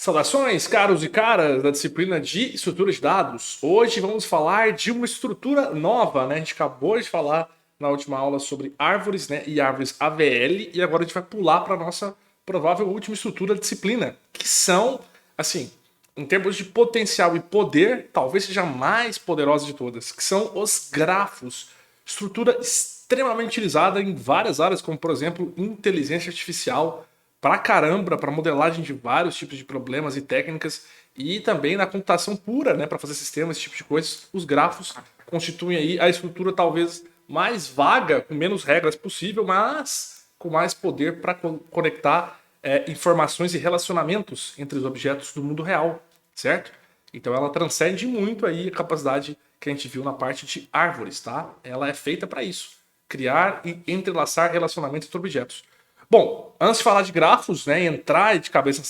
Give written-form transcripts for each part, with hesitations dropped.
Saudações, caros e caras da disciplina de estrutura de dados. Hoje vamos falar de uma estrutura nova, né? A gente acabou de falar na última aula sobre árvores, né? E árvores AVL, e agora a gente vai pular para a nossa provável última estrutura da disciplina, que são, assim, em termos de potencial e poder, talvez seja a mais poderosa de todas, que são os grafos. Estrutura extremamente utilizada em várias áreas, como por exemplo, inteligência artificial, pra caramba, para modelagem de vários tipos de problemas e técnicas, e também na computação pura, né, para fazer sistemas, esse tipo de coisas. Os grafos constituem aí a estrutura talvez mais vaga, com menos regras possível, mas com mais poder para conectar informações e relacionamentos entre os objetos do mundo real, certo? Então ela transcende muito aí a capacidade que a gente viu na parte de árvores, tá? Ela é feita para isso, criar e entrelaçar relacionamentos entre objetos. Bom, antes de falar de grafos, né, entrar de cabeça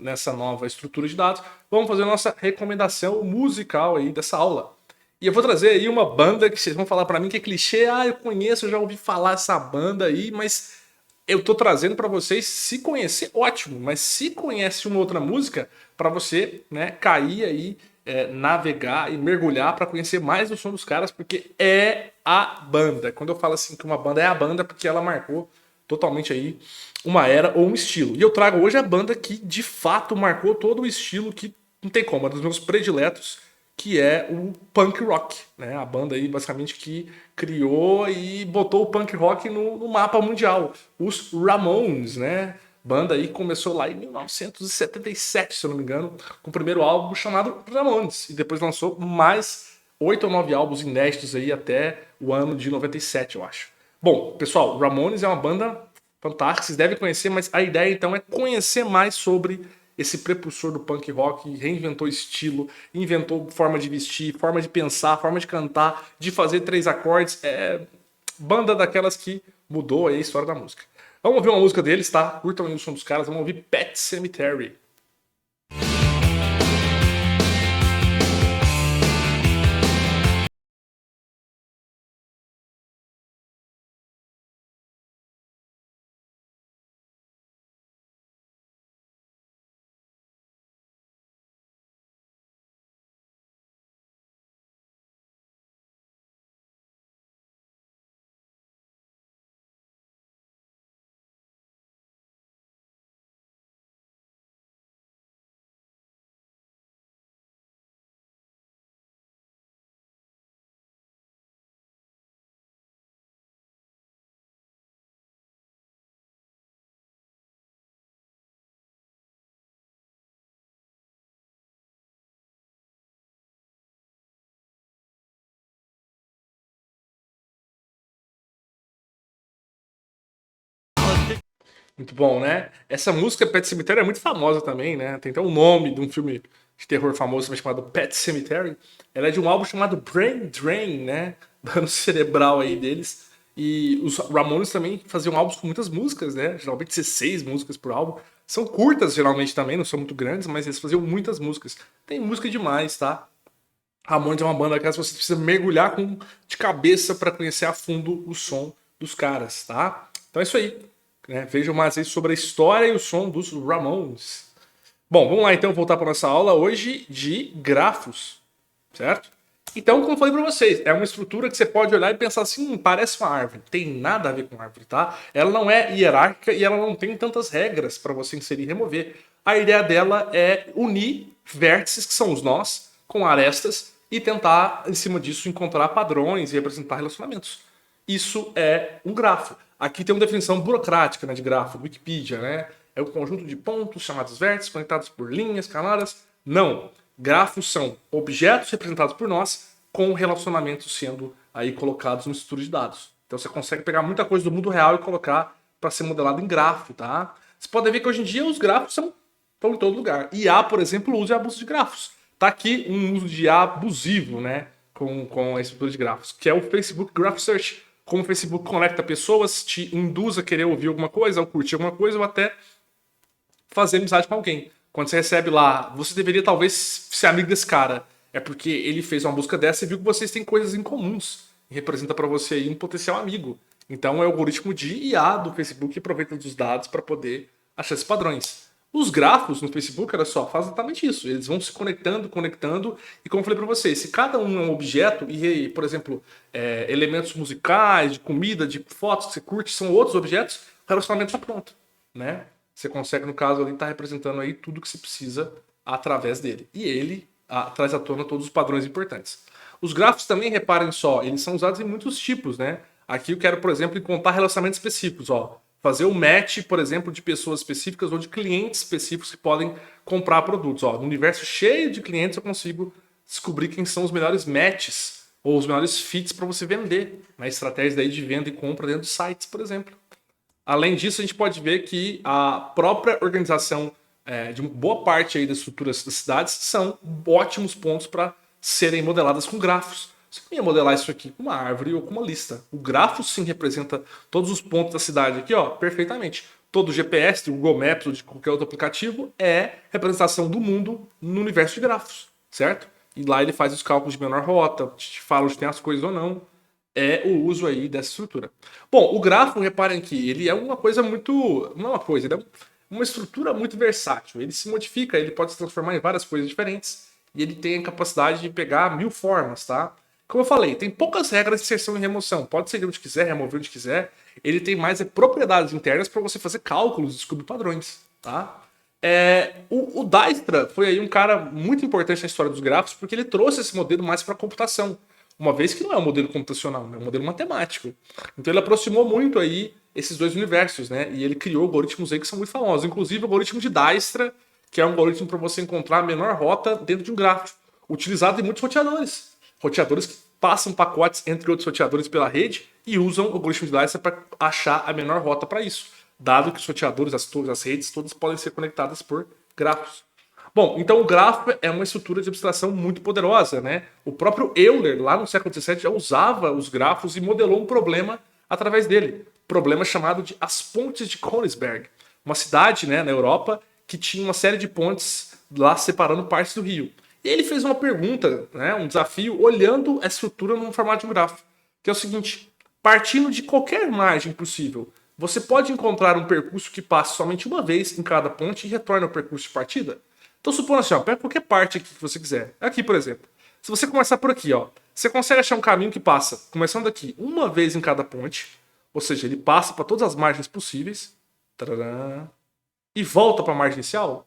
nessa nova estrutura de dados, vamos fazer a nossa recomendação musical aí dessa aula. E eu vou trazer aí uma banda que vocês vão falar pra mim que é clichê, eu conheço, eu já ouvi falar essa banda aí, mas eu tô trazendo pra vocês, se conhecer, ótimo, mas se conhece uma outra música, pra você, né, cair aí, navegar e mergulhar pra conhecer mais o som dos caras, porque é a banda. Quando eu falo assim que uma banda é a banda, porque ela marcou totalmente aí uma era ou um estilo. E eu trago hoje a banda que de fato marcou todo o estilo que não tem como, é dos meus prediletos, que é o punk rock, né? A banda aí basicamente que criou e botou o punk rock no mapa mundial. Os Ramones, né? Banda aí que começou lá em 1977, se eu não me engano, com o primeiro álbum chamado Ramones. E depois lançou mais 8 ou 9 álbuns inéditos aí até o ano de 97, eu acho. Bom, pessoal, Ramones é uma banda fantástica, vocês devem conhecer, mas a ideia então é conhecer mais sobre esse prepulsor do punk rock, reinventou estilo, inventou forma de vestir, forma de pensar, forma de cantar, de fazer 3 acordes. É banda daquelas que mudou aí a história da música. Vamos ouvir uma música deles, tá? Curtam aí o som dos caras, vamos ouvir Pet Sematary. Muito bom, né? Essa música Pet Sematary é muito famosa também, né? Tem até um nome de um filme de terror famoso também chamado Pet Sematary. Ela é de um álbum chamado Brain Drain, né? Dano cerebral aí deles. E os Ramones também faziam álbuns com muitas músicas, né? Geralmente 16 músicas por álbum. São curtas geralmente também, não são muito grandes, mas eles faziam muitas músicas. Tem música demais, tá? Ramones é uma banda que você precisa mergulhar de cabeça para conhecer a fundo o som dos caras, tá? Então é isso aí. Né? Vejam mais aí sobre a história e o som dos Ramones. Bom, vamos lá então voltar para nossa aula hoje de grafos, certo? Então, como eu falei para vocês, é uma estrutura que você pode olhar e pensar assim, parece uma árvore. Tem nada a ver com árvore, tá? Ela não é hierárquica e ela não tem tantas regras para você inserir e remover. A ideia dela é unir vértices, que são os nós, com arestas e tentar, em cima disso, encontrar padrões e representar relacionamentos. Isso é um grafo. Aqui tem uma definição burocrática, né, de grafo, Wikipedia, né? É um conjunto de pontos chamados vértices conectados por linhas, camadas. Não. Grafos são objetos representados por nós com relacionamentos sendo aí colocados no estrutura de dados. Então você consegue pegar muita coisa do mundo real e colocar para ser modelado em grafo, tá? Você pode ver que hoje em dia os grafos estão em todo lugar. IA, por exemplo, usa e abuso de grafos. Tá aqui um uso de IA abusivo, né, com a estrutura de grafos, que é o Facebook Graph Search. Como o Facebook conecta pessoas, te induz a querer ouvir alguma coisa, ou curtir alguma coisa, ou até fazer amizade com alguém. Quando você recebe lá, você deveria talvez ser amigo desse cara. É porque ele fez uma busca dessa e viu que vocês têm coisas em comuns. E representa para você aí um potencial amigo. Então é o algoritmo de IA do Facebook que aproveita dos dados para poder achar esses padrões. Os grafos no Facebook, olha só, fazem exatamente isso. Eles vão se conectando, e como eu falei para vocês, se cada um é um objeto e, por exemplo, elementos musicais, de comida, de fotos que você curte, são outros objetos, o relacionamento está pronto, né? Você consegue, no caso, ali, estar representando aí tudo que você precisa através dele. E ele traz à tona todos os padrões importantes. Os grafos também, reparem só, eles são usados em muitos tipos, né? Aqui eu quero, por exemplo, encontrar relacionamentos específicos, ó. Fazer o match, por exemplo, de pessoas específicas ou de clientes específicos que podem comprar produtos. Ó, no universo cheio de clientes eu consigo descobrir quem são os melhores matches ou os melhores fits para você vender, na estratégia daí de venda e compra dentro de sites, por exemplo. Além disso, a gente pode ver que a própria organização de uma boa parte aí das estruturas das cidades são ótimos pontos para serem modeladas com grafos. Você não ia modelar isso aqui com uma árvore ou com uma lista. O grafo sim representa todos os pontos da cidade aqui, ó, perfeitamente. Todo GPS, do Google Maps ou de qualquer outro aplicativo é representação do mundo no universo de grafos, certo? E lá ele faz os cálculos de menor rota, te fala onde tem as coisas ou não. É o uso aí dessa estrutura. Bom, o grafo, reparem que ele é uma coisa muito... Não é uma coisa, ele é uma estrutura muito versátil. Ele se modifica, ele pode se transformar em várias coisas diferentes. E ele tem a capacidade de pegar 1000 formas, tá? Como eu falei, tem poucas regras de inserção e remoção. Pode ser onde quiser, remover onde quiser. Ele tem mais propriedades internas para você fazer cálculos, descobrir padrões, tá? O Dijkstra foi aí um cara muito importante na história dos grafos porque ele trouxe esse modelo mais para a computação. Uma vez que não é um modelo computacional, é um modelo matemático. Então ele aproximou muito aí esses dois universos, né? E ele criou algoritmos aí que são muito famosos. Inclusive o algoritmo de Dijkstra, que é um algoritmo para você encontrar a menor rota dentro de um grafo, utilizado em muitos roteadores. Roteadores que passam pacotes entre outros roteadores pela rede e usam o algoritmo de Dijkstra para achar a menor rota para isso, dado que os roteadores, as redes, todas podem ser conectadas por grafos. Bom, então o grafo é uma estrutura de abstração muito poderosa, né? O próprio Euler, lá no século XVII, já usava os grafos e modelou um problema através dele. Problema chamado de as pontes de Königsberg. Uma cidade, né, na Europa que tinha uma série de pontes lá separando partes do rio. E ele fez uma pergunta, né, um desafio, olhando a estrutura no formato de um grafo. Que é o seguinte, partindo de qualquer margem possível, você pode encontrar um percurso que passe somente uma vez em cada ponte e retorne ao percurso de partida? Então, supondo assim, ó, pega qualquer parte aqui que você quiser. Aqui, por exemplo. Se você começar por aqui, ó, você consegue achar um caminho que passa, começando aqui, uma vez em cada ponte. Ou seja, ele passa para todas as margens possíveis. Tadã, e volta para a margem inicial?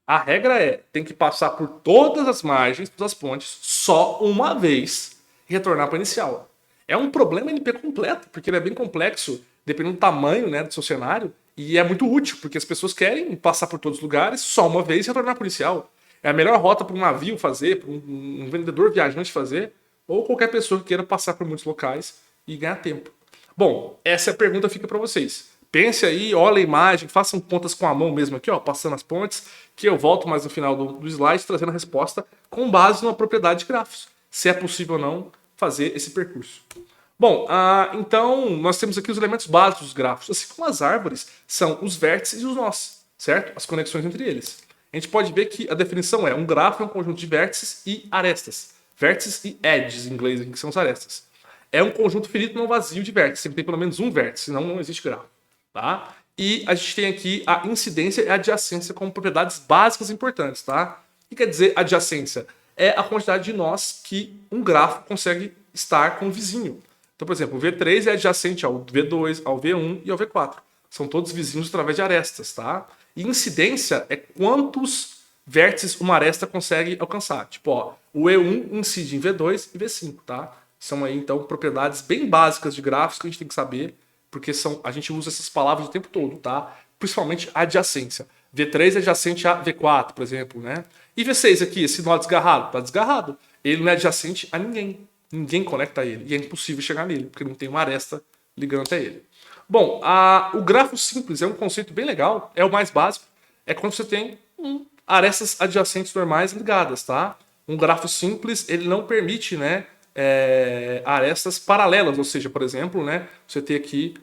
A regra é, tem que passar por todas as margens, todas as pontes, só uma vez e retornar para a inicial. É um problema NP completo, porque ele é bem complexo, dependendo do tamanho, né, do seu cenário, e é muito útil, porque as pessoas querem passar por todos os lugares só uma vez e retornar para o inicial. É a melhor rota para um navio fazer, para um vendedor viajante fazer, ou qualquer pessoa que queira passar por muitos locais e ganhar tempo. Bom, essa pergunta fica para vocês. Pense aí, olha a imagem, façam contas com a mão mesmo aqui, ó, passando as pontes, que eu volto mais no final do slide trazendo a resposta com base numa propriedade de grafos. Se é possível ou não fazer esse percurso. Bom, então nós temos aqui os elementos básicos dos grafos, assim como as árvores, são os vértices e os nós, certo? As conexões entre eles. A gente pode ver que a definição é um grafo é um conjunto de vértices e arestas. Vértices e edges, em inglês, que são as arestas. É um conjunto finito não vazio de vértices, sempre tem pelo menos um vértice, senão não existe grafo. Tá? E a gente tem aqui a incidência e a adjacência como propriedades básicas importantes. Tá? O que quer dizer adjacência? É a quantidade de nós que um grafo consegue estar com o vizinho. Então, por exemplo, o V3 é adjacente ao V2, ao V1 e ao V4. São todos vizinhos através de arestas. Tá? E incidência é quantos vértices uma aresta consegue alcançar. Tipo, ó, o E1 incide em V2 e V5. Tá? São aí, então, propriedades bem básicas de grafos que a gente tem que saber, porque a gente usa essas palavras o tempo todo, tá? Principalmente a adjacência. V3 é adjacente a V4, por exemplo, né? E V6 aqui, esse nó desgarrado, tá desgarrado. Ele não é adjacente a ninguém. Ninguém conecta ele. E é impossível chegar nele, porque não tem uma aresta ligando até ele. Bom, o grafo simples é um conceito bem legal, é o mais básico. É quando você tem arestas adjacentes normais ligadas, tá? Um grafo simples, ele não permite, né, arestas paralelas, ou seja, por exemplo, né, você tem aqui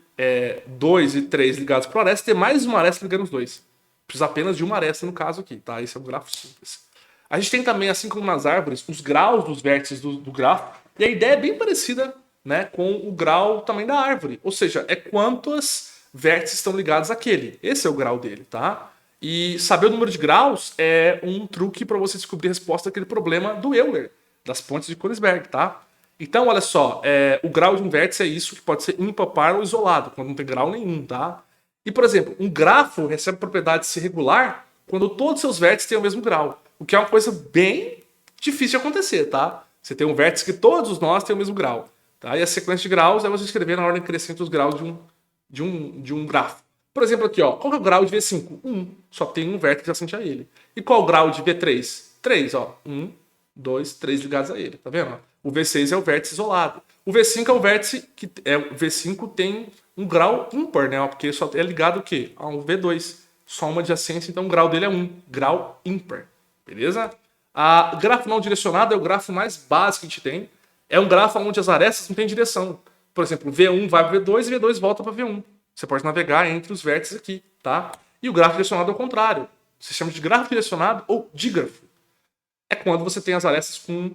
2 e 3 ligados por aresta, tem mais uma aresta ligando os dois. Precisa apenas de uma aresta no caso aqui, tá? Esse é um grafo simples. A gente tem também, assim como nas árvores, os graus dos vértices do grafo, e a ideia é bem parecida, né, com o grau também da árvore, ou seja, é quantos vértices estão ligados àquele. Esse é o grau dele, tá? E saber o número de graus é um truque para você descobrir a resposta daquele problema do Euler, das pontes de Königsberg, tá? Então, olha só, o grau de um vértice é isso, que pode ser ímpar, par ou isolado, quando não tem grau nenhum, tá? E, por exemplo, um grafo recebe a propriedade de ser regular quando todos os seus vértices têm o mesmo grau, o que é uma coisa bem difícil de acontecer, tá? Você tem um vértice que todos os nós têm o mesmo grau, tá? E a sequência de graus é você escrever na ordem crescente os graus de um grafo. Por exemplo, aqui, ó, qual que é o grau de V5? 1. Só tem um vértice adjacente a ele. E qual o grau de V3? 3, ó. 1, 2, 3 ligados a ele, tá vendo? O V6 é o vértice isolado. O V5 é o vértice que o V5 tem um grau ímpar, né? Porque só é ligado o quê? A um V2. Só uma adjacência, então o grau dele é 1. Grau ímpar. Beleza? A grafo não direcionado é o grafo mais básico que a gente tem. É um grafo onde as arestas não têm direção. Por exemplo, V1 vai para V2 e V2 volta para V1. Você pode navegar entre os vértices aqui, tá? E o grafo direcionado é o contrário. Se chama de grafo direcionado ou dígrafo. É quando você tem as arestas com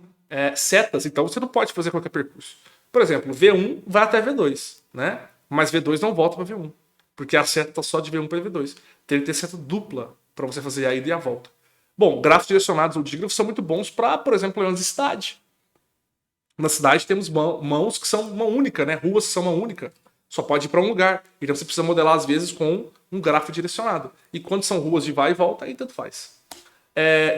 setas, então você não pode fazer qualquer percurso. Por exemplo, V1 vai até V2, né? Mas V2 não volta para V1, porque a seta está só de V1 para V2. Tem que ter seta dupla para você fazer a ida e a volta. Bom, grafos direcionados ou dígrafos são muito bons para, por exemplo, problemas de cidade. Na cidade temos mãos que são mão única, né? Ruas que são mão única. Só pode ir para um lugar. Então você precisa modelar, às vezes, com um grafo direcionado. E quando são ruas de vai e volta, aí tanto faz.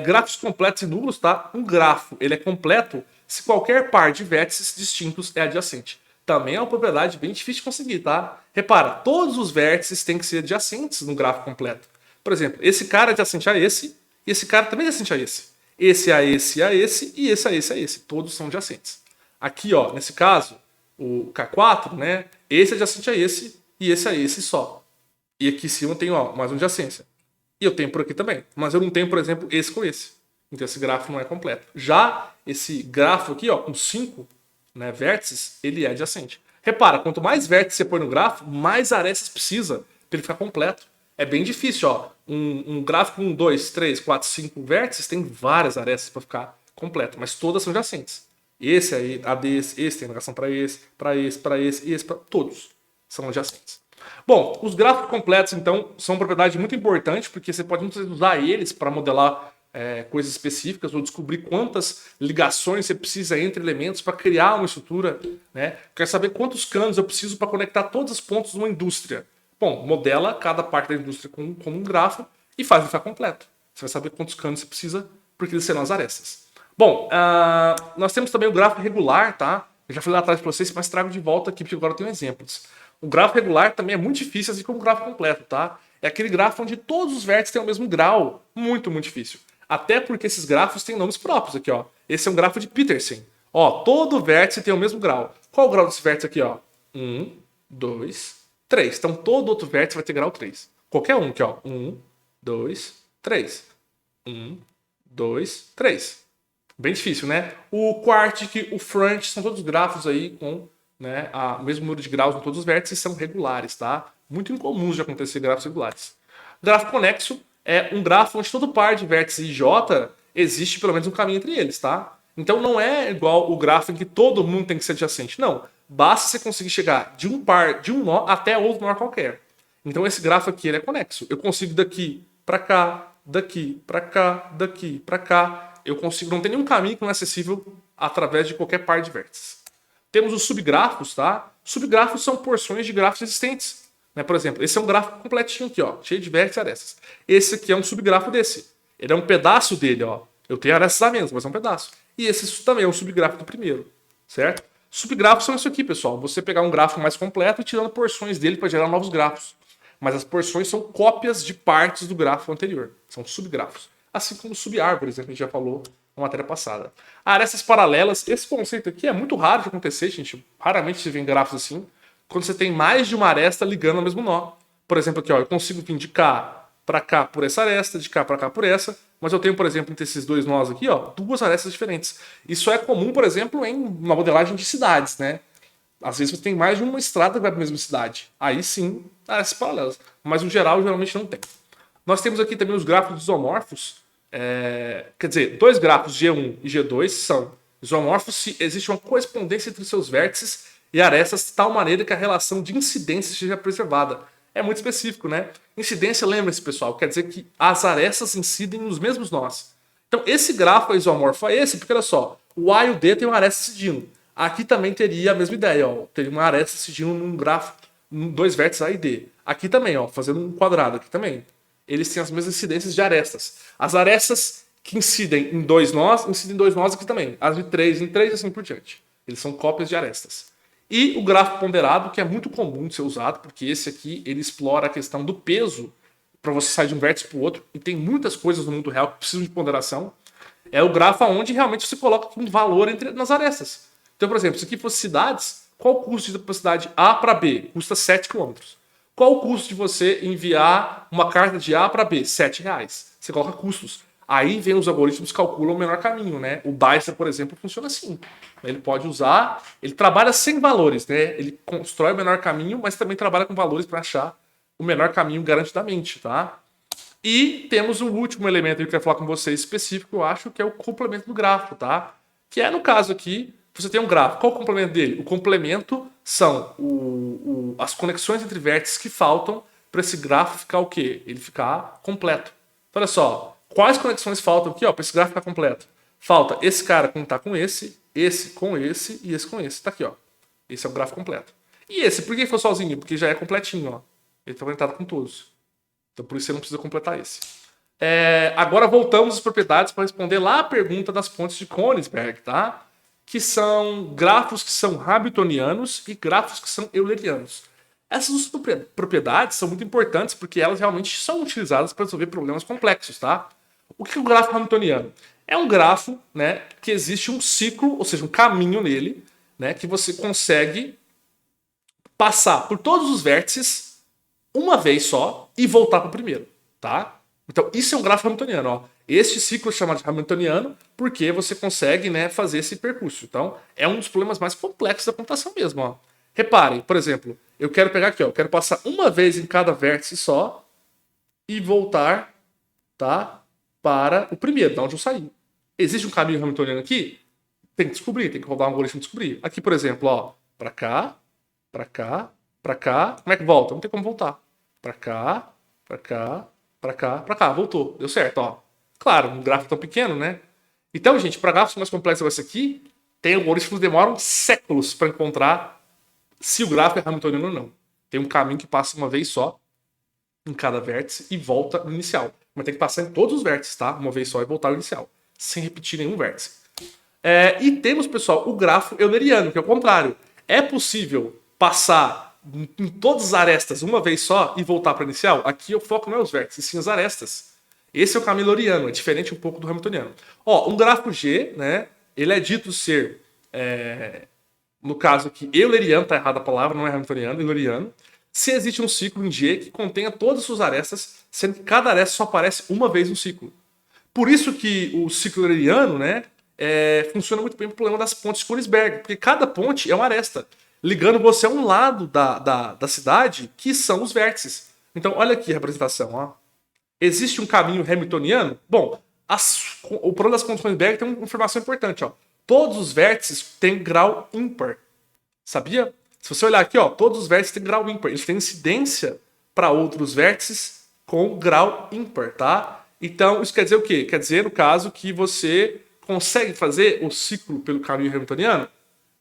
Grafos completos e nulos, tá? Um grafo ele é completo se qualquer par de vértices distintos é adjacente. Também é uma propriedade bem difícil de conseguir, tá? Repara, todos os vértices têm que ser adjacentes no grafo completo. Por exemplo, esse cara é adjacente a esse, e esse cara também é adjacente a esse. Esse a esse a esse, e esse a esse a esse. Todos são adjacentes. Aqui, ó, nesse caso, o K4, né? Esse é adjacente a esse e esse a esse só. E aqui em cima tem, ó, mais uma adjacência. E eu tenho por aqui também. Mas eu não tenho, por exemplo, esse com esse. Então esse grafo não é completo. Já esse grafo aqui, ó, com 5, né, vértices, ele é adjacente. Repara, quanto mais vértices você põe no grafo, mais arestas precisa para ele ficar completo. É bem difícil, ó. Um gráfico com 2, 3, 4, 5 vértices tem várias arestas para ficar completo, mas todas são adjacentes. Esse aí, a desse, esse tem ligação para esse, para esse, para esse e esse para todos são adjacentes. Bom, os gráficos completos, então, são uma propriedade muito importante, porque você pode muitas vezes usar eles para modelar coisas específicas ou descobrir quantas ligações você precisa entre elementos para criar uma estrutura. Né? Quer saber quantos canos eu preciso para conectar todos os pontos de uma indústria. Bom, modela cada parte da indústria com um grafo e faz ele ficar completo. Você vai saber quantos canos você precisa, porque eles serão as arestas. Bom, nós temos também o gráfico regular, tá? Eu já falei lá atrás para vocês, mas trago de volta aqui, porque agora eu tenho exemplos. O gráfico regular também é muito difícil, assim como o gráfico completo, tá? É aquele gráfico onde todos os vértices têm o mesmo grau. Muito, muito difícil. Até porque esses grafos têm nomes próprios aqui, ó. Esse é um grafo de Petersen. Ó, todo vértice tem o mesmo grau. Qual o grau desse vértice aqui, ó? 1, 2, 3. Então todo outro vértice vai ter grau 3. Qualquer um aqui, ó. 1, 2, 3. 1, 2, 3. Bem difícil, né? O Quartic, o Front, são todos grafos aí com o mesmo número de graus em todos os vértices, são regulares, tá? Muito incomuns de acontecer grafos regulares. O gráfico conexo é um grafo onde todo par de vértices i j existe pelo menos um caminho entre eles, tá? Então não é igual o gráfico em que todo mundo tem que ser adjacente. Não. Basta você conseguir chegar de um par, de um nó, até outro nó qualquer. Então esse grafo aqui ele é conexo. Eu consigo daqui para cá, daqui para cá, daqui para cá. Eu consigo, não tem nenhum caminho que não é acessível através de qualquer par de vértices. Temos os subgrafos, tá? Subgrafos são porções de grafos existentes. Né? Por exemplo, esse é um gráfico completinho aqui, ó, cheio de vértices e arestas. Esse aqui é um subgrafo desse. Ele é um pedaço dele, ó. Eu tenho arestas a menos, mas é um pedaço. E esse também é um subgrafo do primeiro, certo? Subgrafos são isso aqui, pessoal. Você pegar um gráfico mais completo e tirando porções dele para gerar novos grafos. Mas as porções são cópias de partes do grafo anterior. São subgrafos. Assim como subárvores, né, que a gente já falou na matéria passada. Arestas paralelas, esse conceito aqui é muito raro de acontecer, gente. Raramente se vê em grafos assim, quando você tem mais de uma aresta ligando ao mesmo nó. Por exemplo, aqui, ó, eu consigo vir de cá para cá por essa aresta, de cá para cá por essa, mas eu tenho, por exemplo, entre esses dois nós aqui, ó, duas arestas diferentes. Isso é comum, por exemplo, em uma modelagem de cidades, né? Às vezes você tem mais de uma estrada que vai para a mesma cidade. Aí sim, arestas paralelas. Mas no geral, geralmente não tem. Nós temos aqui também os grafos isomorfos. Quer dizer, dois grafos G1 e G2 são isomorfos se existe uma correspondência entre seus vértices e arestas de tal maneira que a relação de incidência seja preservada. é muito específico, né? Incidência, lembre-se, pessoal, quer dizer que as arestas incidem nos mesmos nós. Então, esse grafo é isomorfo a esse, porque olha só, o A e o D tem uma aresta incidindo. Aqui também teria a mesma ideia, ó, teria uma aresta incidindo num grafo, dois vértices A e D. Aqui também, ó, fazendo um quadrado aqui também. Eles têm as mesmas incidências de arestas. As arestas que incidem em dois nós aqui também. As de três em três e assim por diante. Eles são cópias de arestas. E o gráfico ponderado, que é muito comum de ser usado, porque esse aqui ele explora a questão do peso para você sair de um vértice para o outro. E tem muitas coisas no mundo real que precisam de ponderação. É o grafo onde realmente você coloca um valor nas arestas. Então, por exemplo, se aqui fosse cidades, qual o custo da cidade A para B? Custa 7 km. Qual o custo de você enviar uma carta de A para B? R$7. Você coloca custos. Aí vem os algoritmos que calculam o menor caminho, né? O Dijkstra, por exemplo, funciona assim. Ele pode usar, ele trabalha sem valores, né? Ele constrói o menor caminho, mas também trabalha com valores para achar o menor caminho garantidamente, tá? E temos um último elemento que eu quero falar com vocês específico, eu acho, que é o complemento do gráfico, tá? Que é, no caso aqui, você tem um gráfico. Qual é o complemento dele? O complemento são as conexões entre vértices que faltam para esse gráfico ficar o quê? Ele ficar completo. Então, olha só, quais conexões faltam aqui, ó, para esse gráfico ficar completo? Falta esse cara conectar com esse com esse e esse com esse. Tá aqui, ó. Esse é o gráfico completo. E esse, por que foi sozinho? Porque já é completinho, ó. Ele está conectado com todos. Então, por isso você não precisa completar esse. Agora voltamos às propriedades para responder lá a pergunta das pontes de Königsberg, tá? Que são grafos que são hamiltonianos e grafos que são eulerianos. Essas duas propriedades são muito importantes porque elas realmente são utilizadas para resolver problemas complexos, tá? O que é o gráfico hamiltoniano? É um grafo, né, que existe um ciclo, ou seja, um caminho nele, né, que você consegue passar por todos os vértices uma vez só e voltar para o primeiro, tá? Então, isso é um gráfico hamiltoniano, ó. Este ciclo é chamado de hamiltoniano porque você consegue, né, fazer esse percurso. Então, é um dos problemas mais complexos da computação mesmo, ó. Reparem, por exemplo, eu quero pegar aqui, ó, eu quero passar uma vez em cada vértice só e voltar, tá, para o primeiro, da onde eu saí. Existe um caminho hamiltoniano aqui? Tem que descobrir, tem que rodar um algoritmo descobrir. Aqui, por exemplo, ó, para cá, para cá, para cá. Como é que volta? Não tem como voltar. Para cá, para cá, para cá, para cá. Voltou. Deu certo, ó. Claro, um gráfico tão pequeno, né? Então, gente, para gráficos mais complexos como esse aqui, tem algoritmos que demoram séculos para encontrar se o gráfico é hamiltoniano ou não. Tem um caminho que passa uma vez só em cada vértice e volta no inicial. Mas tem que passar em todos os vértices, tá? Uma vez só e voltar ao inicial, sem repetir nenhum vértice. E temos, pessoal, o grafo euleriano, que é o contrário. É possível passar em todas as arestas uma vez só e voltar para o inicial? Aqui o foco não é os vértices, sim as arestas. Esse é o caminho euleriano, é diferente um pouco do hamiltoniano. Ó, um gráfico G, né? Ele é dito ser, no caso aqui, euleriano, tá errada a palavra, não é hamiltoniano, euleriano. Se existe um ciclo em G que contenha todas as suas arestas, sendo que cada aresta só aparece uma vez no ciclo. Por isso que o ciclo euleriano, né, funciona muito bem para o problema das pontes de Königsberg, porque cada ponte é uma aresta, ligando você a um lado da cidade, que são os vértices. Então, olha aqui a representação. Ó. Existe um caminho hamiltoniano? Bom, o problema das pontes de Königsberg tem uma informação importante. Ó. Todos os vértices têm grau ímpar. Sabia? Se você olhar aqui, ó, todos os vértices têm grau ímpar. Eles têm incidência para outros vértices com grau ímpar, tá? Então, isso quer dizer o quê? Quer dizer, no caso, que você consegue fazer o ciclo pelo caminho hamiltoniano,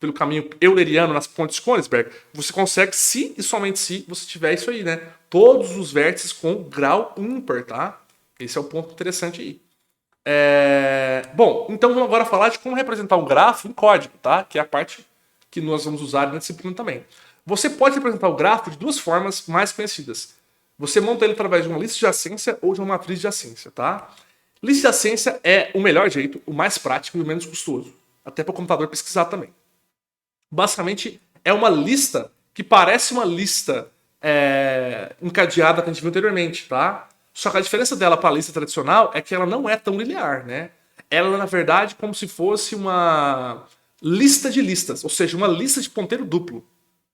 pelo caminho euleriano nas pontes de Königsberg. Você consegue se e somente se você tiver isso aí, né? Todos os vértices com grau ímpar, tá? Esse é o ponto interessante aí. Bom, então vamos agora falar de como representar um grafo em código, tá? Que é a parte que nós vamos usar na disciplina também. Você pode representar o grafo de duas formas mais conhecidas. Você monta ele através de uma lista de adjacência ou de uma matriz de adjacência, tá? Lista de adjacência é o melhor jeito, o mais prático e o menos custoso. Até para o computador pesquisar também. Basicamente, é uma lista que parece uma lista encadeada que a gente viu anteriormente, tá? Só que a diferença dela para a lista tradicional é que ela não é tão linear, né? Ela, na verdade, como se fosse uma lista de listas, ou seja, uma lista de ponteiro duplo,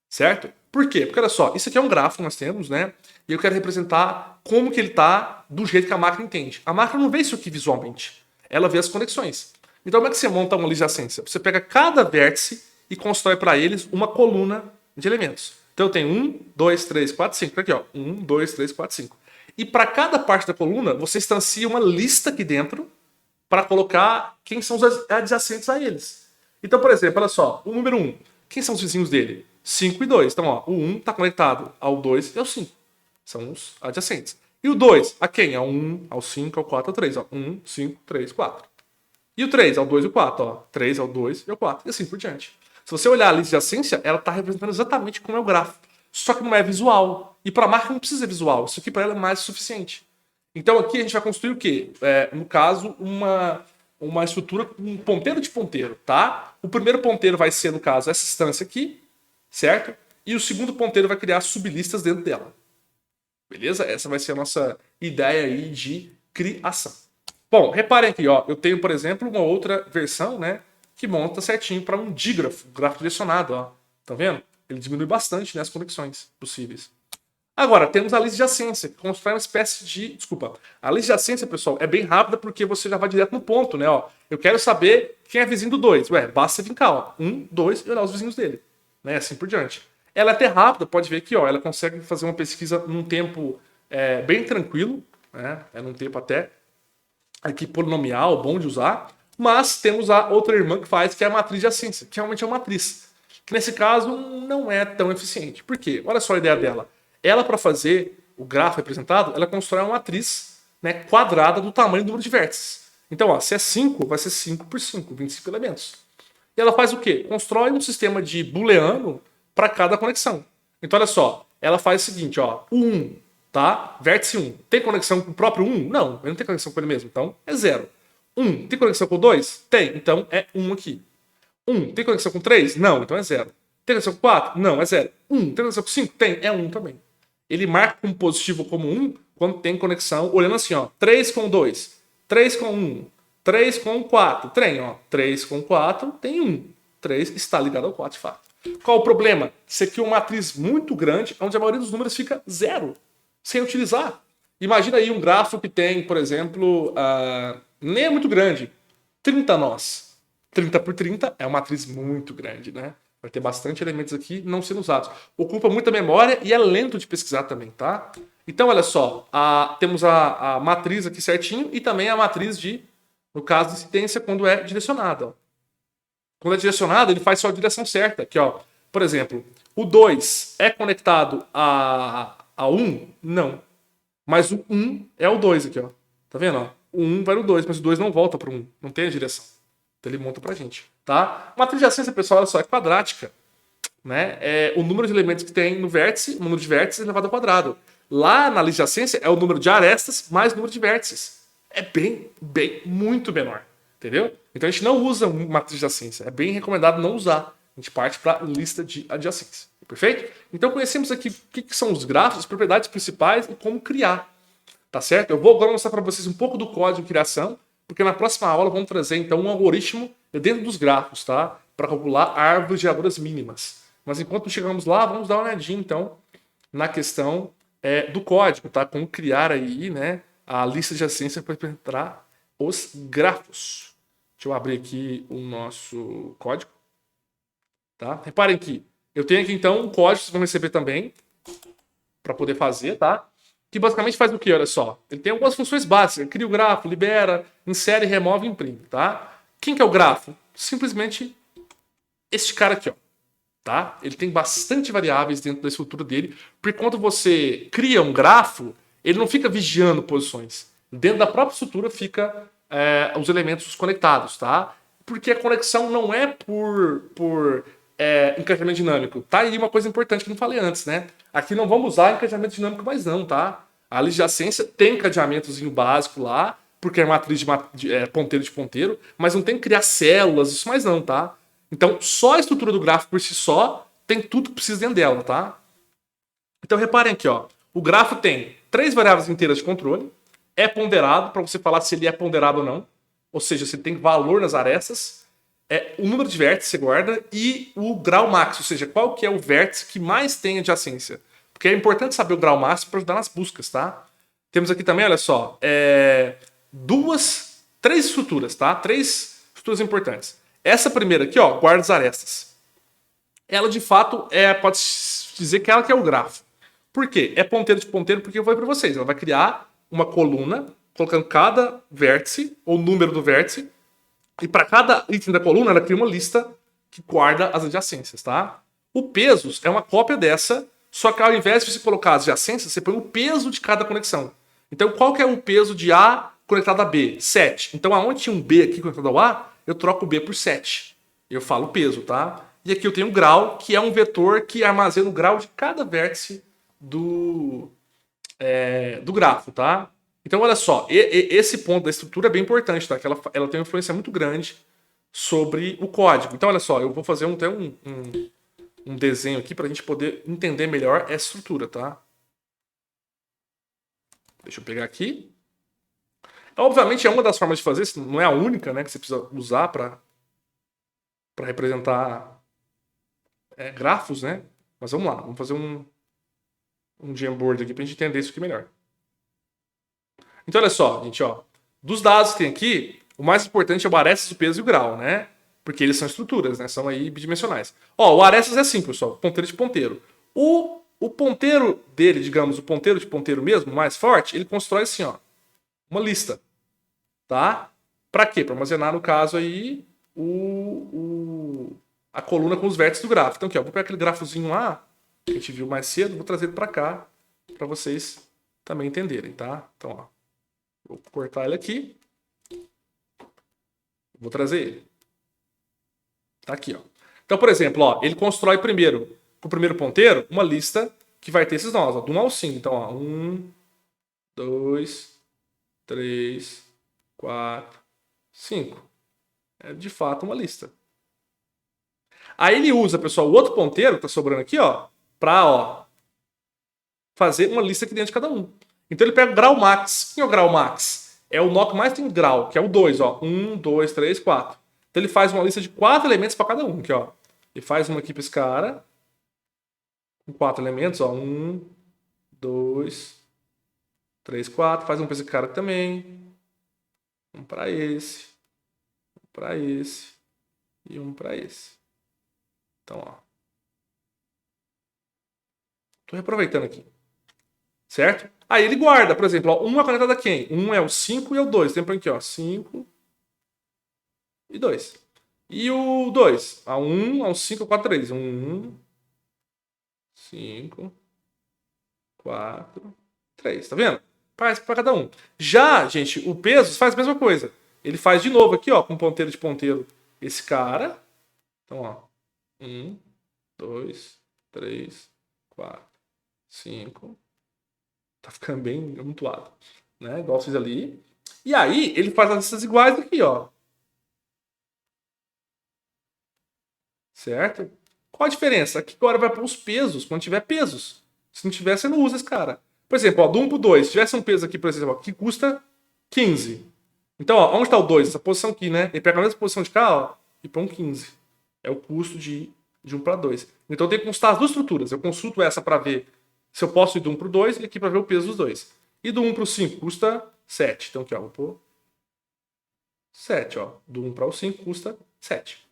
certo? Por quê? Porque olha só, isso aqui é um gráfico que nós temos, né? E eu quero representar como que ele está do jeito que a máquina entende. A máquina não vê isso aqui visualmente, ela vê as conexões. Então como é que você monta uma lista de adjacência? Você pega cada vértice e constrói para eles uma coluna de elementos. Então eu tenho 1, 2, 3, 4, 5. Aqui, ó. 1, 2, 3, 4, 5. E para cada parte da coluna, você instancia uma lista aqui dentro para colocar quem são os adjacentes a eles. Então, por exemplo, olha só. O número 1. Quem são os vizinhos dele? 5 e 2. Então, ó, o 1 está conectado ao 2 e ao 5. São os adjacentes. E o 2, a quem? Ao 1, ao 5, ao 4, ao 3. Ó. 1, 5, 3, 4. E o 3, ao 2 e o 4. Ó. 3, ao 2 e ao 4. E assim por diante. Se você olhar a lista de adjacência, ela está representando exatamente como é o grafo. Só que não é visual. E para a marca não precisa ser visual. Isso aqui para ela é mais suficiente. Então aqui a gente vai construir o quê? No caso, uma estrutura com um ponteiro de ponteiro, tá? O primeiro ponteiro vai ser, no caso, essa instância aqui, certo? E o segundo ponteiro vai criar sublistas dentro dela. Beleza? Essa vai ser a nossa ideia aí de criação. Bom, reparem aqui, ó, eu tenho, por exemplo, uma outra versão, né, que monta certinho para um dígrafo, grafo direcionado, ó. Tá vendo? Ele diminui bastante, né, as conexões possíveis. Agora, temos a lista de adjacência, que constrói uma espécie de... Desculpa. A lista de adjacência, pessoal, é bem rápida porque você já vai direto no ponto, né? Ó, eu quero saber quem é vizinho do 2. Ué, basta vir cá, ó. 1, 2 e olhar os vizinhos dele. Né? Assim por diante. Ela é até rápida, pode ver aqui, ó. Ela consegue fazer uma pesquisa num tempo bem tranquilo, né? É num tempo até aqui polinomial, bom de usar. Mas temos a outra irmã que faz, que é a matriz de adjacência, que realmente é uma matriz. Que nesse caso não é tão eficiente. Por quê? Olha só a ideia dela. Ela, para fazer o grafo representado, ela constrói uma matriz, né, quadrada do tamanho do número de vértices. Então, ó, se é 5, vai ser 5 por 5, 25 elementos. E ela faz o quê? Constrói um sistema de booleano para cada conexão. Então, olha só, ela faz o seguinte, ó, o 1, tá? Vértice 1. Tem conexão com o próprio 1? Não, ele não tem conexão com ele mesmo, então é 0. 1, tem conexão com o 2? Tem, então é 1 aqui. 1, tem conexão com 3? Não, então é 0. Tem conexão com 4? Não, é 0. 1, tem conexão com 5? Tem, é 1 também. Ele marca como positivo ou como 1 quando tem conexão, olhando assim, ó, 3 com 2, 3 com 1, 3 com 4, tem, ó, 3 com 4 tem 1, 3 está ligado ao 4 de fato. Qual o problema? Isso aqui é uma matriz muito grande, onde a maioria dos números fica 0, sem utilizar. Imagina aí um grafo que tem, por exemplo, nem é muito grande, 30 nós. 30 por 30 é uma matriz muito grande, né? Vai ter bastante elementos aqui não sendo usados. Ocupa muita memória e é lento de pesquisar também, tá? Então, olha só, temos a matriz aqui certinho e também a matriz de, no caso de incidência, quando é direcionada. Ó. Quando é direcionada, ele faz só a direção certa. Aqui, ó. Por exemplo, o 2 é conectado a 1? Não. Mas o 1 é o 2 aqui, ó. Tá vendo? Ó? O 1 vai no 2, mas o 2 não volta para o 1. Não tem a direção. Então ele monta pra gente, tá? A matriz de adjacência, pessoal, olha só, é quadrática, né? É o número de elementos que tem no vértice, o número de vértices elevado ao quadrado. Lá na lista de adjacência é o número de arestas mais o número de vértices. É muito menor, entendeu? Então a gente não usa matriz de adjacência, é bem recomendado não usar. A gente parte para lista de adjacência, perfeito? Então conhecemos aqui o que são os grafos, as propriedades principais e como criar, tá certo? Eu vou agora mostrar para vocês um pouco do código de criação, porque na próxima aula vamos trazer então um algoritmo dentro dos grafos, tá? Para calcular árvores de alturas mínimas. Mas enquanto chegamos lá, vamos dar uma olhadinha então na questão do código, tá? Como criar aí, né, a lista de adjacência para representar os grafos. Deixa eu abrir aqui o nosso código, tá? Reparem que eu tenho aqui então um código que vocês vão receber também para poder fazer, tá? Que basicamente faz o que? Olha só. Ele tem algumas funções básicas. Cria o grafo, libera, insere, remove e imprime, tá? Quem que é o grafo? Simplesmente este cara aqui, ó. Tá? Ele tem bastante variáveis dentro da estrutura dele, porque quando você cria um grafo, ele não fica vigiando posições. Dentro da própria estrutura fica os elementos conectados, tá? Porque a conexão não é por encaixamento dinâmico. Tá aí uma coisa importante que eu não falei antes, né? Aqui não vamos usar encaixamento dinâmico mais não, tá? A lista de adjacência tem encadeamentozinho básico lá, porque é matriz de ponteiro de ponteiro, mas não tem que criar células, isso mais não, tá? Então, só a estrutura do grafo por si só tem tudo que precisa dentro dela, tá? Então, reparem aqui, ó. O grafo tem 3 variáveis inteiras de controle, é ponderado, para você falar se ele é ponderado ou não, ou seja, se ele tem valor nas arestas, o número de vértices você guarda e o grau máximo, ou seja, qual que é o vértice que mais tem adjacência. Porque é importante saber o grau máximo para ajudar nas buscas, tá? Temos aqui também, olha só, 3 estruturas, tá? 3 estruturas importantes. Essa primeira aqui, ó, guarda as arestas. ela de fato pode dizer que ela que é o grafo. Por quê? É ponteiro de ponteiro porque eu falei para vocês, ela vai criar uma coluna colocando cada vértice ou número do vértice e para cada item da coluna ela cria uma lista que guarda as adjacências, tá? O pesos é uma cópia dessa, só que ao invés de você colocar as adjacências, você põe o peso de cada conexão. Então qual que é o peso de A conectado a B? 7. Então aonde tinha um B aqui conectado ao A, eu troco o B por 7. Eu falo peso, tá? E aqui eu tenho um grau, que é um vetor que armazena o grau de cada vértice do grafo, tá? Então, olha só, esse ponto da estrutura é bem importante, tá? Que ela tem uma influência muito grande sobre o código. Então, olha só, eu vou fazer até um desenho aqui para a gente poder entender melhor essa estrutura, tá? Deixa eu pegar aqui. Obviamente, é uma das formas de fazer, não é a única, né? Que você precisa usar para representar grafos, né? Mas vamos lá, vamos fazer um Jamboard aqui para a gente entender isso aqui melhor. Então, olha só, gente, ó. Dos dados que tem aqui, o mais importante é o Arestas, o peso e o grau, né? Porque eles são estruturas, né? São aí bidimensionais. Ó, o Arestas é assim, pessoal, ponteiro de ponteiro. O ponteiro dele, digamos, o ponteiro de ponteiro mesmo, mais forte, ele constrói assim, ó, uma lista, tá? Para quê? Para armazenar, no caso aí, a coluna com os vértices do grafo. Então, aqui, ó, vou pegar aquele grafozinho lá, que a gente viu mais cedo, vou trazer ele para cá, para vocês também entenderem, tá? Então, ó, vou cortar ele aqui. Vou trazer ele. Tá aqui, ó. Então, por exemplo, ó, ele constrói primeiro, com o primeiro ponteiro, uma lista que vai ter esses nós, ó, do 1 ao 5. Então, ó, 1, 2, 3, 4, 5. É de fato uma lista. Aí ele usa, pessoal, o outro ponteiro que tá sobrando aqui, ó, pra, ó, fazer uma lista aqui dentro de cada um. Então ele pega o grau max. Quem é o grau max? É o nó que mais tem grau, que é o 2, ó. 1, 2, 3, 4. Então ele faz uma lista de 4 elementos para cada um, aqui, ó. Ele faz uma aqui para esse cara, com 4 elementos, ó. 1, 2, 3, 4. Faz um para esse cara aqui também. Um para esse. Um para esse. E um para esse. Então, ó. Tô reaproveitando aqui. Certo? Aí ele guarda, por exemplo, ó, 1 é conectado a quem? 1 é o 5 e o 2. Tem aqui, ó. 5 e 2. E o 2? A 1, ao 5, ao 4, 3. 1, 5, 4, 3. Tá vendo? Faz para cada um. Já, gente, o peso faz a mesma coisa. Ele faz de novo aqui, ó, com ponteiro de ponteiro, esse cara. Então, ó. 1, 2, 3, 4, 5. Tá ficando bem amontoado, né? Igual fiz ali. E aí, ele faz as listas iguais aqui, ó. Certo? Qual a diferença? Aqui agora vai para os pesos, quando tiver pesos. Se não tiver, você não usa esse cara. Por exemplo, ó, do 1 pro 2, se tivesse um peso aqui, por exemplo, ó, que custa 15. Então, ó, onde está o 2? Essa posição aqui, né? Ele pega a mesma posição de cá, ó, e põe um 15. É o custo de 1 para 2. Então, eu tenho que consultar as duas estruturas. Eu consulto essa para ver se eu posso ir do 1 pro 2 e aqui para ver o peso dos dois. E do 1 pro 5 custa 7. Então, aqui, ó, vou pôr 7, ó. Do 1 para o 5 custa 7.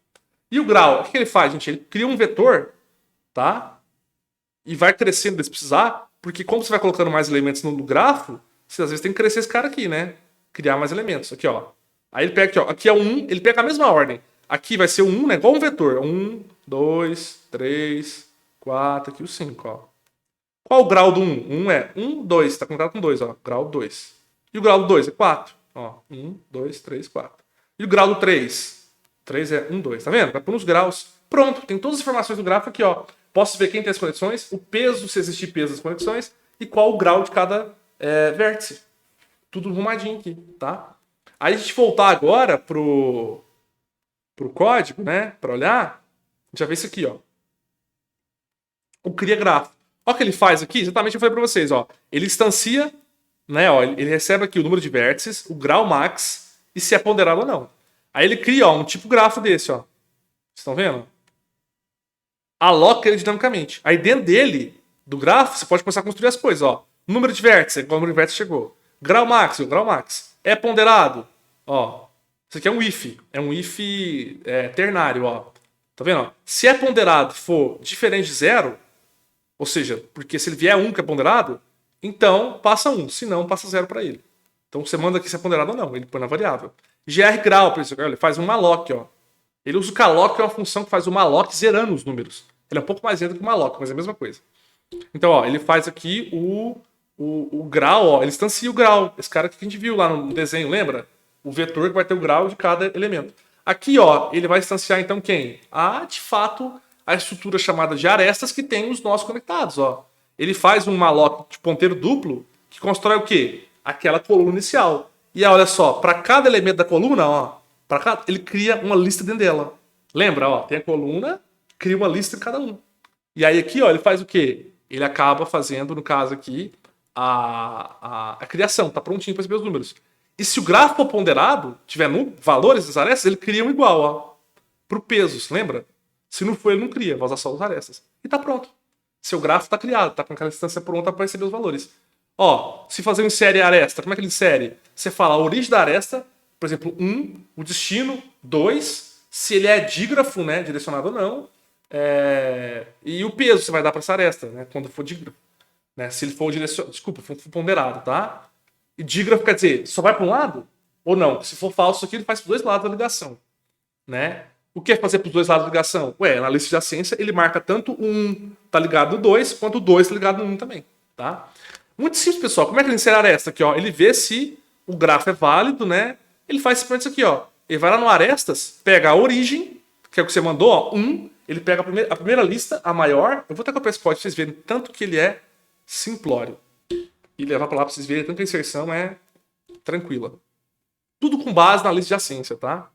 E o grau, o que ele faz, gente? Ele cria um vetor, tá? E vai crescendo se precisar, porque como você vai colocando mais elementos no grafo, você às vezes tem que crescer esse cara aqui, né? Criar mais elementos. Aqui, ó. Aí ele pega aqui, ó. Aqui é o 1, ele pega a mesma ordem. Aqui vai ser o 1, né? Igual um vetor. 1, 2, 3, 4, aqui o 5, ó. Qual o grau do 1? 1 é 1, 2. Tá contado com 2, ó. Grau 2. E o grau do 2 é 4. Ó. 1, 2, 3, 4. E o grau do 3? 3 é 1, 2. Tá vendo? Vai por uns graus. Pronto. Tem todas as informações do grafo aqui, ó. Posso ver quem tem as conexões, o peso, se existir peso das conexões, e qual o grau de cada vértice. Tudo arrumadinho aqui, tá? Aí a gente voltar agora pro código, né? Para olhar, a gente já vê isso aqui, ó. O cria grafo. Olha o que ele faz aqui, exatamente o que eu falei para vocês, ó. Ele instancia, né? Ó, ele recebe aqui o número de vértices, o grau max e se é ponderado ou não. Aí ele cria, ó, um tipo grafo desse, ó. Vocês estão vendo? Aloca ele dinamicamente. Aí dentro dele, do grafo, você pode começar a construir as coisas, ó. Número de vértices, qual número de vértices chegou. Grau max, o grau max. É ponderado, ó. Isso aqui é um if. É um if ternário, ó. Tá vendo? Ó? Se é ponderado for diferente de zero, ou seja, porque se ele vier 1 que é ponderado, então passa 1, se não, passa 0 para ele. Então você manda aqui se é ponderado ou não, ele põe na variável. GR grau, por exemplo, ele faz um malloc, ó. Ele usa o calloc, que é uma função que faz o malloc zerando os números. Ele é um pouco mais lento que o malloc, mas é a mesma coisa. Então, ó, ele faz aqui o grau, ó, ele instancia o grau. Esse cara que a gente viu lá no desenho, lembra? O vetor que vai ter o grau de cada elemento. Aqui, ó, ele vai instanciar então quem? De fato, a estrutura chamada de arestas que tem os nós conectados, ó. Ele faz um malloc de ponteiro duplo que constrói o quê? Aquela coluna inicial. E olha só, para cada elemento da coluna, ó, para cada, ele cria uma lista dentro dela. Lembra, ó, tem a coluna, cria uma lista em cada um. E aí aqui, ó, ele faz o quê? Ele acaba fazendo, no caso aqui, a criação, tá prontinho para receber os números. E se o gráfico for ponderado, tiver valores das arestas, ele cria um igual, ó, pro peso, lembra? Se não for, ele não cria, vai usar só as arestas. E tá pronto. Seu gráfico tá criado, tá com aquela instância pronta para receber os valores. Ó, se fazer um insere aresta, como é que ele insere? Você fala a origem da aresta, por exemplo, 1, o destino, 2, se ele é dígrafo, né, direcionado ou não, e o peso você vai dar para essa aresta, né, quando for dígrafo. Né, se ele for direcionado, desculpa, for ponderado, tá? E dígrafo quer dizer, só vai para um lado? Ou não? Se for falso aqui, ele faz para os dois lados da ligação. Né? O que é fazer para os dois lados da ligação? Ué, na lista de ciência ele marca tanto um tá ligado no 2, quanto o 2 tá ligado no 1 também. Tá? Muito simples, pessoal. Como é que ele insere a aresta aqui? Ó? Ele vê se o grafo é válido, né? Ele faz simplesmente isso aqui, ó. Ele vai lá no arestas, pega a origem, que é o que você mandou, ó, 1. Ele pega a primeira lista, a maior. Eu vou até copiar esse código para vocês verem tanto que ele é simplório. E levar para lá para vocês verem tanto que a inserção é tranquila. Tudo com base na lista de adjacência, tá?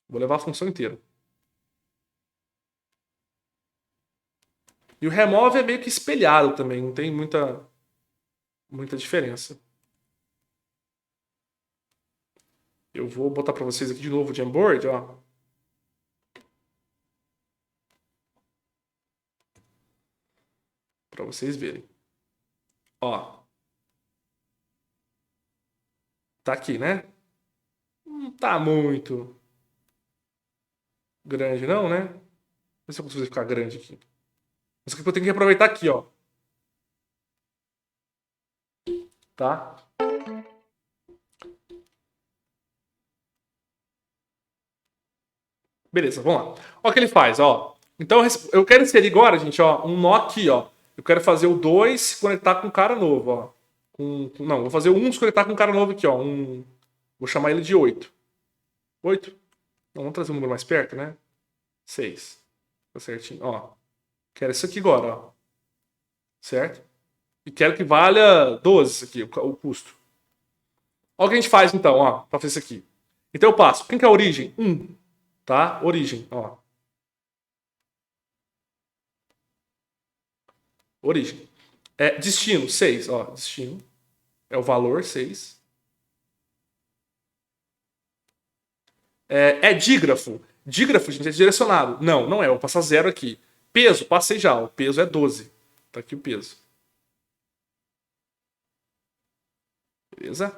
Vou levar a função inteira. E o remove é meio que espelhado também, não tem muita diferença. Eu vou botar para vocês aqui de novo o Jamboard, ó. Para vocês verem. Ó. Tá aqui, né? Não tá muito grande não, né? Não sei se eu consigo ficar grande aqui. Mas aqui eu tenho que aproveitar aqui, ó. Tá? Beleza, vamos lá. Olha o que ele faz, ó. Então eu quero inserir agora, gente, ó, um nó aqui, ó. Eu quero fazer o 2 se conectar com um cara novo, ó. Não, vou fazer o 1 se conectar com um cara novo aqui, ó. Vou chamar ele de 8. 8? Não, vamos trazer um número mais perto, né? 6. Tá certinho. Ó. Quero isso aqui agora, ó. Certo? E quero que valha 12 isso aqui, o custo. Olha o que a gente faz então, ó, pra fazer isso aqui. Então eu passo. Quem que é a origem? 1. Tá? Origem, ó. Origem. Destino, 6. Ó, destino. É o valor, 6. Dígrafo. Dígrafo, gente, é direcionado. Não, não é. Eu vou passar 0 aqui. Peso, passei já. O peso é 12. Tá aqui o peso. Beleza?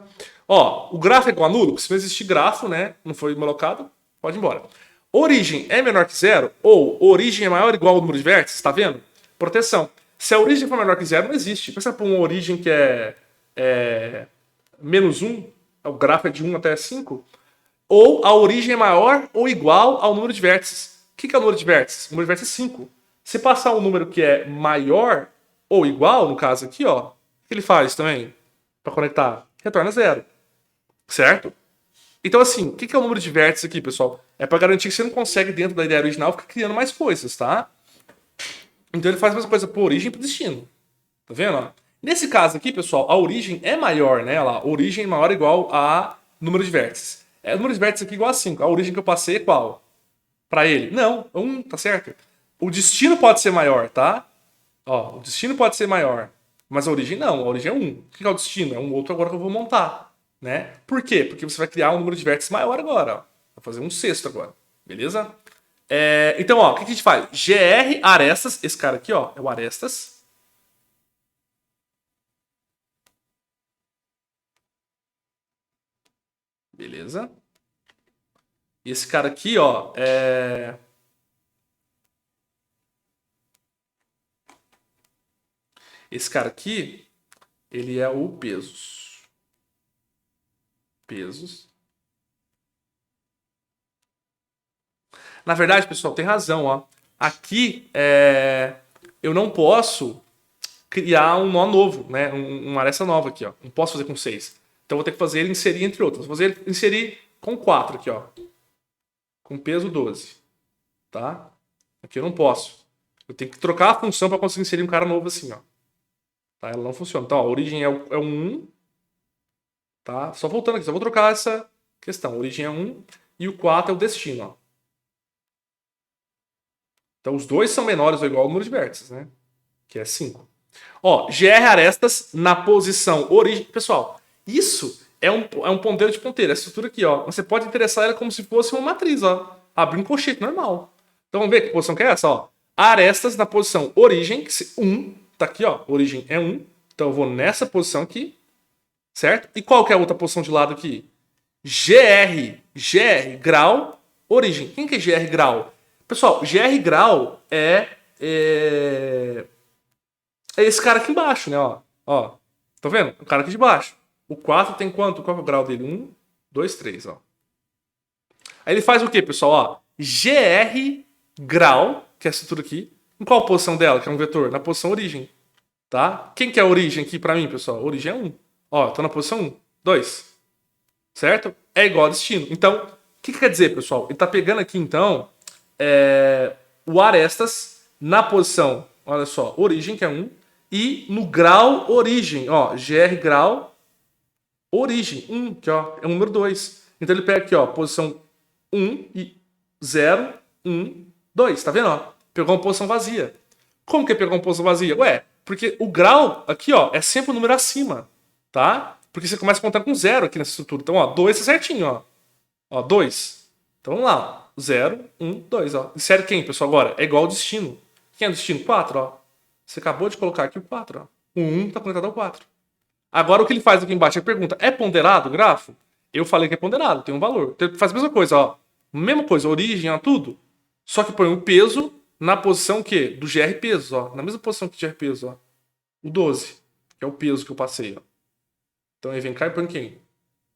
Ó, o grafo é igual a nulo? Se não existir grafo, né? Não foi colocado, pode ir embora. Origem é menor que zero? Ou origem é maior ou igual ao número de vértices? Tá vendo? Proteção. Se a origem for menor que zero, não existe. Pensa por uma origem que é menos 1, o gráfico é de 1 até 5, ou a origem é maior ou igual ao número de vértices. O que é o número de vértices? O número de vértices é 5. Se passar um número que é maior ou igual, no caso aqui, ó, o que ele faz também para conectar? Retorna 0. Certo? Então, assim, o que é o número de vértices aqui, pessoal? É para garantir que você não consegue, dentro da ideia original, ficar criando mais coisas, tá? Então ele faz a mesma coisa por origem e por destino. Tá vendo? Ó? Nesse caso aqui, pessoal, a origem é maior, né? Olha lá, origem maior ou igual a número de vértices. O número de vértices aqui é igual a 5. A origem que eu passei é qual? Para ele? Não, 1, tá certo? O destino pode ser maior, tá? Ó, o destino pode ser maior. Mas a origem não, a origem é 1. O que é o destino? É um outro agora que eu vou montar. Né? Por quê? Porque você vai criar um número de vértices maior agora. Ó. Vai fazer um sexto agora. Beleza? Então, ó, o que a gente faz? GR arestas, esse cara aqui, ó, é o arestas. Beleza? E esse cara aqui, ó, Esse cara aqui, ele é o pesos. Pesos. Na verdade, pessoal, tem razão, ó. Aqui, eu não posso criar um nó novo, né? Uma aresta nova aqui, ó. Não posso fazer com 6. Então, vou ter que fazer ele inserir entre outros. Vou fazer ele inserir com 4 aqui, ó. Com peso 12. Tá? Aqui eu não posso. Eu tenho que trocar a função para conseguir inserir um cara novo assim, ó. Tá? Ela não funciona. Então, ó, a origem é o 1. Tá? Só voltando aqui, só vou trocar essa questão. A origem é 1 e o 4 é o destino, ó. Então, os dois são menores ou igual ao número de vértices, né? Que é 5. Ó, GR arestas na posição origem. Pessoal, isso é um ponteiro de ponteiro. Essa estrutura aqui, ó. Você pode interessar ela como se fosse uma matriz, ó. Abrir um colchete normal. Então, vamos ver que posição que é essa, ó. Arestas na posição origem, 1. Tá aqui, ó. Origem é 1. Então, eu vou nessa posição aqui. Certo? E qual que é a outra posição de lado aqui? GR, grau, origem. Quem que é GR grau? Pessoal, GR grau é esse cara aqui embaixo, né? Ó. Tá vendo? O cara aqui de baixo. O 4 tem quanto? Qual é o grau dele? 1, 2, 3, ó. Aí ele faz o quê, pessoal? Ó, GR grau, que é essa estrutura aqui. Em qual posição dela, que é um vetor? Na posição origem. Tá? Quem que é a origem aqui pra mim, pessoal? Origem é 1. Ó, tô na posição 1. 2. Certo? É igual a destino. Então, o que quer dizer, pessoal? Ele tá pegando aqui, então, o arestas na posição, olha só, origem, que é 1, e no grau origem, ó, GR grau origem, 1, que ó, é o número 2. Então ele pega aqui, ó, posição 1 e 0, 1, 2, tá vendo, ó? Pegou uma posição vazia. Como que é pegar uma posição vazia? Ué, porque o grau aqui, ó, é sempre o número acima, tá? Porque você começa a contar com 0 aqui nessa estrutura. Então, ó, 2 é certinho, ó. Ó, 2. Então vamos lá. 0, 1, 2, ó. Insere quem, pessoal, agora? É igual ao destino. Quem é o destino? 4, ó. Você acabou de colocar aqui o 4, ó. O 1 está conectado ao 4. Agora o que ele faz aqui embaixo? Ele pergunta, é ponderado o grafo? Eu falei que é ponderado, tem um valor. Então ele faz a mesma coisa, ó. Mesma coisa, origem, ó, tudo. Só que põe o peso na posição que? Do GR peso, ó. Na mesma posição que GR peso, ó. O 12, que é o peso que eu passei, ó. Então aí vem cá e põe quem?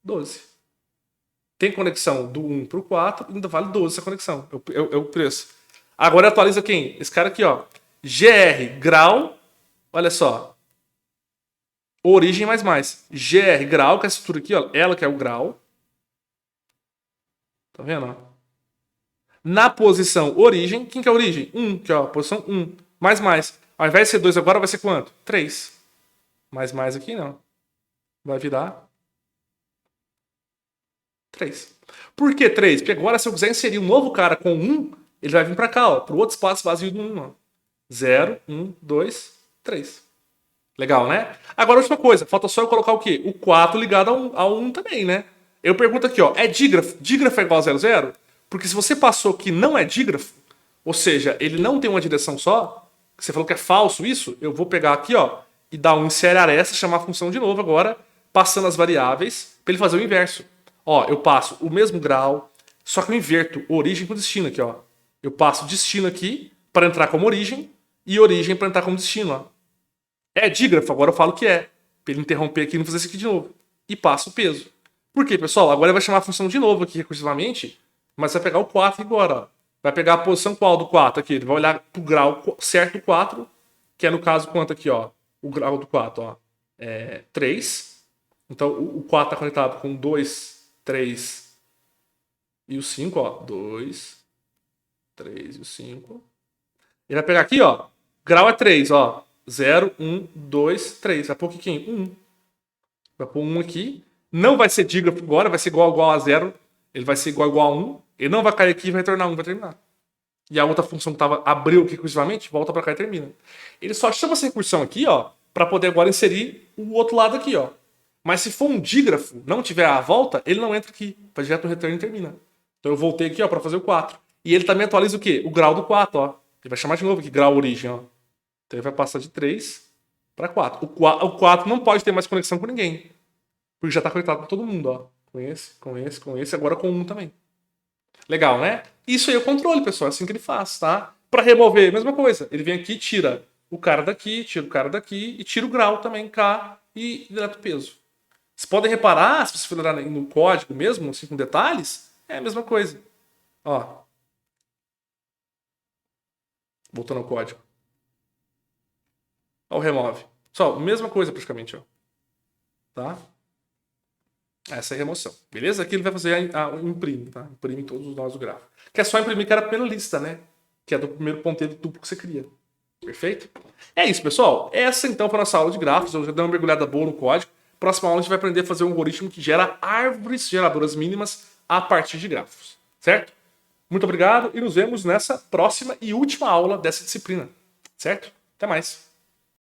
12. Tem conexão do 1 para o 4, ainda vale 12 essa conexão. É o preço. Agora atualiza quem? Esse cara aqui, ó. GR grau, olha só. Origem mais. GR grau, que é essa estrutura aqui, ó. Ela que é o grau. Tá vendo, ó? Na posição origem, quem que é a origem? 1, que ó, posição 1. Mais. Ao invés de ser 2 agora, vai ser quanto? 3. Mais aqui, não. Vai virar 3. Por que 3? Porque agora, se eu quiser inserir um novo cara com 1, ele vai vir para cá, ó, para o outro espaço vazio do 1. Ó. 0, 1, 2, 3. Legal, né? Agora, a última coisa. Falta só eu colocar o quê? O 4 ligado ao 1 também, né? Eu pergunto aqui, ó. É dígrafo? Dígrafo é igual a 0, 0? Porque se você passou que não é dígrafo, ou seja, ele não tem uma direção só, você falou que é falso isso, eu vou pegar aqui, ó, e dar um insere aresta, chamar a função de novo agora, passando as variáveis, para ele fazer o inverso. Ó, eu passo o mesmo grau, só que eu inverto origem com destino aqui, ó. Eu passo destino aqui para entrar como origem e origem para entrar como destino, ó. É dígrafo, agora eu falo que é. Para ele interromper aqui e não fazer isso aqui de novo. E passo o peso. Por quê, pessoal? Agora ele vai chamar a função de novo aqui recursivamente, mas vai pegar o 4 agora, ó. Vai pegar a posição qual do 4 aqui? Ele vai olhar pro grau certo do 4, que é no caso quanto aqui, ó. O grau do 4, ó. É 3. Então o 4 está conectado com 2, 3 e o 5, ó. 2, 3 e o 5. Ele vai pegar aqui, ó. Grau é 3, ó. 0, 1, 2, 3. Vai pôr aqui quem? 1. Vai pôr 1 aqui. Não vai ser dígrafo agora, vai ser igual a 0. Ele vai ser igual a 1. Ele não vai cair aqui e vai retornar 1, vai terminar. E a outra função que abriu aqui recursivamente, volta para cá e termina. Ele só chama essa recursão aqui, ó, para poder agora inserir o outro lado aqui, ó. Mas se for um dígrafo, não tiver a volta, ele não entra aqui. Vai direto no retorno e termina. Então eu voltei aqui, ó, para fazer o 4. E ele também atualiza o quê? O grau do 4, ó. Ele vai chamar de novo aqui grau origem, ó. Então ele vai passar de 3 para 4. O 4 não pode ter mais conexão com ninguém. Porque já está conectado com todo mundo, ó. Com esse, agora com 1 também. Legal, né? Isso aí é o controle, pessoal. É assim que ele faz, tá? Para remover, mesma coisa. Ele vem aqui e tira o cara daqui, tiro o cara daqui e tiro o grau também, K, e deleto o peso. Vocês podem reparar, se você for olhar no código mesmo, assim, com detalhes, é a mesma coisa. Ó. Voltando ao código. Ó, o remove. Só, mesma coisa praticamente, ó. Tá? Essa é a remoção. Beleza? Aqui ele vai fazer o imprime, tá? Imprime todos os nós do gráfico. Que é só imprimir cara pela lista, né? Que é do primeiro ponteiro duplo que você cria. Perfeito? É isso, pessoal. Essa então foi a nossa aula de gráficos. Eu já dei uma mergulhada boa no código. Próxima aula a gente vai aprender a fazer um algoritmo que gera árvores geradoras mínimas a partir de gráficos. Certo? Muito obrigado e nos vemos nessa próxima e última aula dessa disciplina. Certo? Até mais.